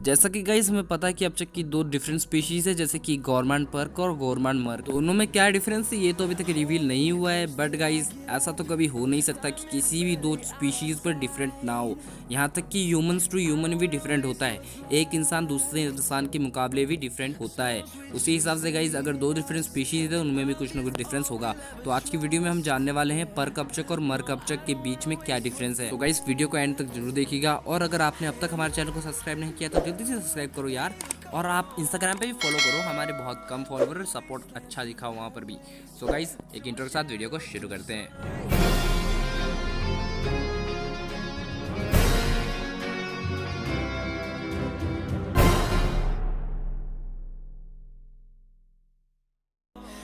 जैसा कि गाइस हमें पता है कि अपचक की दो डिफरेंट स्पीशीज है, जैसे कि गॉर्मांड पर्क और गॉर्मांड मर्क। दोनों में क्या डिफरेंस है ये तो अभी तक रिवील नहीं हुआ है, बट गाइस ऐसा तो कभी हो नहीं सकता कि किसी भी दो स्पीशीज पर डिफरेंट ना हो। यहाँ तक कि ह्यूमंस टू ह्यूमन भी डिफरेंट होता है, एक इंसान दूसरे इंसान के मुकाबले भी डिफरेंट होता है। उसी हिसाब से गाइस अगर दो डिफरेंट स्पीशीज है उनमें भी कुछ ना कुछ डिफरेंस होगा। तो आज की वीडियो में हम जानने वाले हैं पर्क अपचक और मर्क अपचक के बीच में क्या डिफरेंस है। तो गाइस वीडियो को एंड तक जरूर देखिएगा, और अगर आपने अब तक हमारे चैनल को सब्सक्राइब नहीं किया तो जल्दी से सब्सक्राइब करो यार, और आप इंस्टाग्राम पे भी फॉलो करो, हमारे बहुत कम फॉलोवर, सपोर्ट अच्छा दिखा वहाँ पर भी। सो गाइस एक इंट्रो के साथ वीडियो को शुरू करते हैं।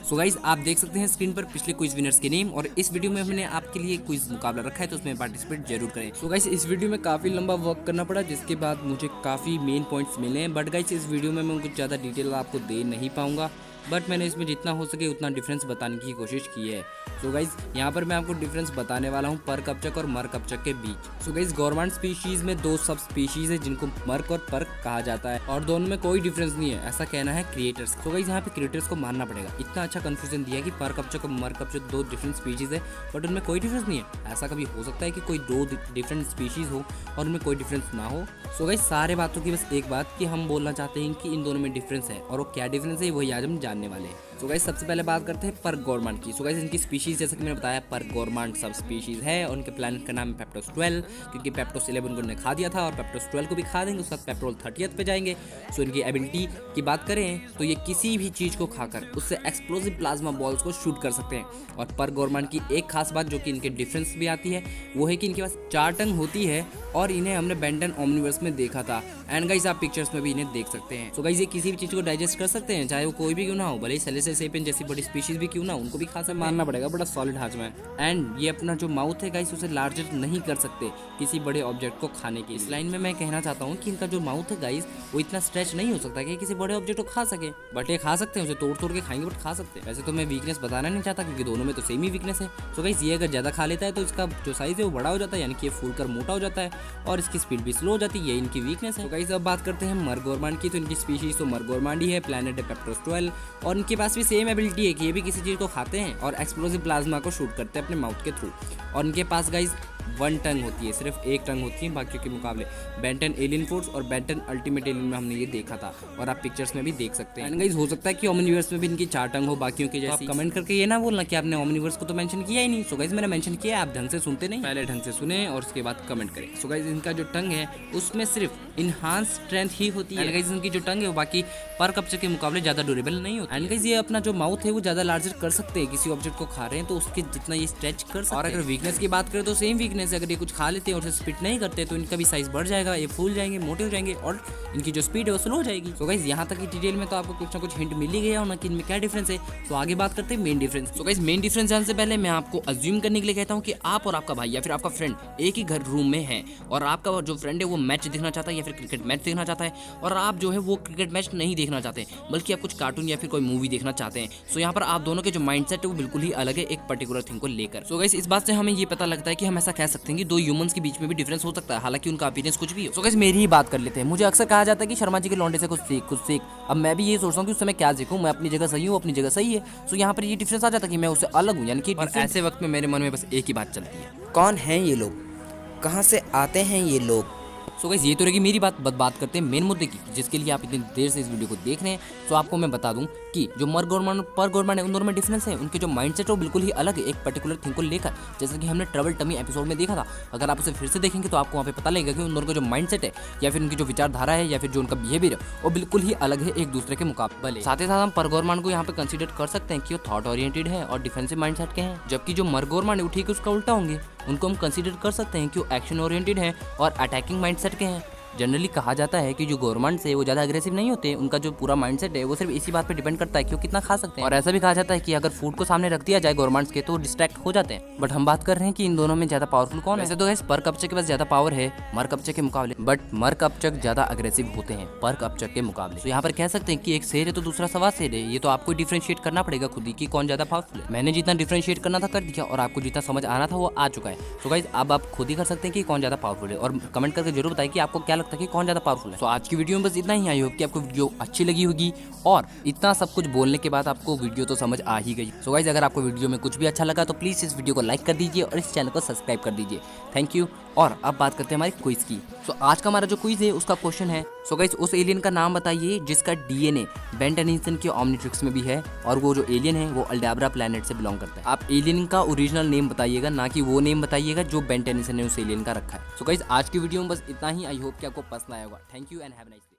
सो गाइस आप देख सकते हैं स्क्रीन पर पिछले क्विज विनर्स के नेम, और इस वीडियो में हमने आपके लिए क्विज मुकाबला रखा है, तो उसमें पार्टिसिपेट जरूर करें। सो गाइस इस वीडियो में काफ़ी लंबा वर्क करना पड़ा, जिसके बाद मुझे काफ़ी मेन पॉइंट्स मिले हैं, बट गाइस इस वीडियो में मैं कुछ ज़्यादा डिटेल आपको दे नहीं पाऊंगा, बट मैंने इसमें जितना हो सके उतना डिफरेंस बताने की कोशिश की है। सो गाइस यहाँ पर मैं आपको डिफरेंस बताने वाला हूँ पर्क अपचक और मर्क अपचक के बीच। सो गाइस गॉर्मांड स्पीशीज में दो सब स्पीशीज है जिनको मर्क और पर्क कहा जाता है, और दोनों में कोई डिफरेंस नहीं है, ऐसा कहना है क्रिएटर्स। सो गाइस यहाँ पे क्रिएटर्स को मानना पड़ेगा, इतना अच्छा कंफ्यूजन दिया कि पर्क अपचक और मर्क अपचक दो डिफरेंट स्पीशीज है, बट उनमें कोई डिफरेंस नहीं है। ऐसा कभी हो सकता है कि कोई दो डिफरेंट स्पीशीज हो और उनमें कोई डिफरेंस ना हो? सो गाइस सारे बातों की बस एक बात कि हम बोलना चाहते हैं कि इन दोनों में डिफरेंस है, और वो क्या डिफरेंस है वही आज हम जानने वाले हैं। सो गाइस सबसे पहले बात करते हैं पर्क गॉर्मांड की। सो गाइस इनकी स्पीशीज जैसे कि मैंने बताया पर्क गॉर्मांड सब स्पीशीज है, और उनके प्लैनेट का नाम है पेप्टोस 12, क्योंकि पेप्टोस 11 उन्होंने खा दिया था और पेप्टोस 12 को भी खा देंगे, उसके बाद पेप्टोल 30th पे जाएंगे। सो इनकी एबिलिटी की बात करें तो ये किसी भी चीज़ को खाकर उससे एक्सप्लोसिव प्लाज्मा बॉल्स को शूट कर सकते हैं। और पर्क गॉर्मांड की एक खास बात जो कि इनके डिफरेंस भी आती है वो है कि इनके पास 4 टंग होती है, और इन्हें हमने बेंटन ओमनिवर्स में देखा था, एंड गाइस आप पिक्चर्स में भी इन्हें देख सकते हैं। सो गाइस ये किसी भी चीज़ को डाइजेस्ट कर सकते हैं, चाहे वो कोई भी क्यों ना हो, भले ही सेलेसियस सेपियन जैसी बड़ी स्पीशीज भी क्यों ना, उनको भी खासा मानना पड़ेगा, बड़ा सॉलिड हाजमा है। एंड ये अपना जो माउथ है गाइस उसे लार्जर नहीं कर सकते किसी बड़े ऑब्जेक्ट को खाने की। इस लाइन में मैं कहना चाहता हूँ कि इनका जो माउथ है गाइस वो इतना स्ट्रेच नहीं हो सकता कि किसी बड़े ऑब्जेक्ट को खा सके, बट ये खा सकते हैं, उसे तोड़ तोड़ के खाएंगे, बट खा सकते हैं। वैसे तो मैं वीकनेस बताना नहीं चाहता क्योंकि दोनों में तो सेम ही वीकनेस है। सो गाइस ये अगर ज़्यादा खा लेता है तो इसका जो साइज है वो बड़ा हो जाता है, यानी कि ये फूल कर मोटा हो जाता है, और इसकी स्पीड भी स्लो हो जाती है, ये इनकी वीकनेस है। तो गाइस अब बात करते हैं मर्क गॉर्मांड की। तो इनकी स्पीशीज तो मर्क गॉर्मांड ही है, प्लैनेट है पेप्टोस 12, और इनके पास भी सेम एबिलिटी है कि ये भी किसी चीज़ को खाते हैं और एक्सप्लोसिव प्लाज्मा को शूट करते हैं अपने माउथ के थ्रू। और इनके पास गाइस 1 टंग होती है, सिर्फ 1 टंग होती है बाकियों के मुकाबले। बेंटन एलियन फोर्स और बेंटन अल्टीमेट एलियन में हमने ये देखा था, और आप पिक्चर्स में भी देख सकते हैं। गाइस हो सकता है कि ओमनिवर्स में भी इनकी 4 टंग हो बाकियों के जैसी। तो कमेंट करके ये ना बोलना कि आपने ओमनिवर्स को तो मेंशन किया ही नहीं। सो गाइस मैंने मेंशन किया, आप ढंग से सुनते नहीं, पहले ढंग से सुने और उसके बाद कमेंट करें। सो गाइस इनका जो टंग है उसमें सिर्फ इनहांस स्ट्रेंथ ही होती है। गाइस इनकी जो टंग है वो बाकी पर्क अपचक के मुकाबले ज़्यादा ड्यूरेबल नहीं होती। एंड गाइस ये अपना जो माउथ है वो ज़्यादा लार्जर कर सकते हैं, किसी ऑब्जेक्ट को खा रहे हैं तो उसके जितना ये स्ट्रेच कर सकते हैं। और अगर वीकनेस की बात करें तो सेम वीकनेस है, अगर ये कुछ खा लेते हैं और स्पीड नहीं करते तो इनका भी साइज बढ़ जाएगा, ये फूल जाएंगे, मोटे हो जाएंगे, और इनकी जो स्पीड है वो स्लो हो जाएगी। सो गाइस यहाँ तक की डिटेल में तो आपको कुछ ना कुछ हिंट मिल ही गया होना कि इनमें क्या डिफरेंस है। तो आगे बात करते हैं main difference. So guys main difference जानने से पहले मैं आपको अज्यूम करने के लिए कहता हूँ कि आप और आपका भाई या फिर आपका फ्रेंड एक ही घर रूम में है, और आपका जो फ्रेंड है वो मैच देखना चाहता है या फिर क्रिकेट मैच देखना चाहता है, और आप जो है वो क्रिकेट मैच नहीं देखना चाहते बल्कि आप कुछ कार्टून या फिर कोई मूवी देखना चाहते हैं। सो यहाँ पर आप दोनों के जो माइंडसेट है वो बिल्कुल ही अलग है एक पर्टिकुलर थिंग को लेकर। सो गाइस इस बात से हमें ये पता लगता है कि हम ऐसा कह सकते हैं कि दो ह्यूमंस के बीच में भी डिफरेंस हो सकता है, हालांकि उनका अपीयरेंस कुछ भी हो। सो गाइस मेरी ही बात कर लेते हैं। मुझे अक्सर कहा जाता है कि शर्मा जी के लौंडे से कुछ सीख। अब मैं भी ये सोचता हूँ कि उस समय क्या सीखूं, मैं अपनी जगह सही हूँ, अपनी जगह सही है। सो यहाँ पर ये डिफरेंस आ जाता है कि मैं उससे अलग हूँ, यानी कि ऐसे वक्त में मेरे मन में बस एक ही बात चलती है, कौन हैं ये लोग, कहाँ से आते हैं ये लोग। सो गाइस ये तो रहेगी मेरी बात करते हैं मेन मुद्दे की, जिसके लिए आप इतनी देर से इस वीडियो को देख रहे हैं। सो आपको मैं बता दूं कि जो मर्क गॉर्मांड और पर्क गॉर्मांड है उन दोनों में डिफरेंस है, उनके जो माइंडसेट है वो बिल्कुल ही अलग है एक पर्टिकुलर थिंग को लेकर, जैसे कि हमने ट्रबल टमी एपिसोड में देखा था। अगर आप उसे फिर से देखेंगे तो आपको वहाँ पे पता लगेगा कि उन दोनों का जो माइंडसेट है या फिर उनकी जो विचारधारा है या फिर जो उनका बिहेवियर है वो बिल्कुल ही अलग है एक दूसरे के मुकाबले। साथ ही साथ हम पर्क गॉर्मांड को यहाँ पे कंसीडर कर सकते हैं कि वो थॉट ओरिएंटेड है और डिफेंसिव माइंडसेट के हैं, जबकि जो मर्क गॉर्मांड है वो ठीक उसका उल्टा होंगे, उनको हम कंसीडर कर सकते हैं कि वो एक्शन ओरिएंटेड है और अटैकिंग माइंडसेट के हैं। जनरली कहा जाता है कि जो गवर्नमेंट से वो ज़्यादा अग्रेसिव नहीं होते, उनका जो पूरा माइंडसेट है वो सिर्फ इसी बात पे डिपेंड करता है कि वो कितना खा सकते हैं। और ऐसा भी कहा जाता है कि अगर फूड को सामने रख दिया जाए गवर्नमेंट्स के तो डिस्ट्रैक्ट हो जाते हैं। बट हम बात कर रहे हैं कि इन दोनों में ज़्यादा पावरफुल कौन है। वैसे तो गाइस पर्क अपचक के पास ज़्यादा पावर है मर्क अपचक के मुकाबले, बट मर्क अपचक ज़्यादा अग्रेसिव होते हैं पर्क अपचक के मुकाबले। तो यहाँ पर कह सकते हैं कि एक शेर है तो दूसरा सवा शेर है, ये तो आपको डिफ्रेंशिएट करना पड़ेगा खुद ही कि कौन ज़्यादा पावरफुल है। मैंने जितना डिफ्रेंशिएट करना था कर दिया, और आपको जितना समझ आना था वो आ चुका है। तो गाइस अब आप खुद ही कर सकते हैं कि कौन ज़्यादा पावरफुल है, और कमेंट करके जरूर बताएं कि आपको क्या लगता है कि कौन ज़्यादा पावरफुल है। तो आज की वीडियो में बस इतना ही। आई होप कि आपको वीडियो अच्छी लगी होगी और इतना सब कुछ बोलने के बाद आपको वीडियो तो समझ आ ही गई। सो गाइस, अगर आपको वीडियो में कुछ भी अच्छा लगा तो प्लीज़ इस वीडियो को लाइक कर दीजिए और इस चैनल को सब्सक्राइब कर दीजिए। Thank you. और अब बात करते हैं हमारे क्विज की। सो आज का हमारा जो क्विज है उसका क्वेश्चन है, सो गाइस उस एलियन का नाम बताइए जिसका डीएनए बेन टेनिसन के ओमनिट्रिक्स में भी है और वो जो एलियन है वो अल्डेब्रा प्लैनेट से बिलोंग करता है। आप एलियन का ओरिजिनल नेम बताइएगा, ना कि वो नेम बताइएगा जो बेन टेनिसन ने उस एलियन का रखा है। सो गाइस आज की वीडियो में बस इतना ही। आई होप कि आपको पसंद आया होगा। Thank you and have a nice day.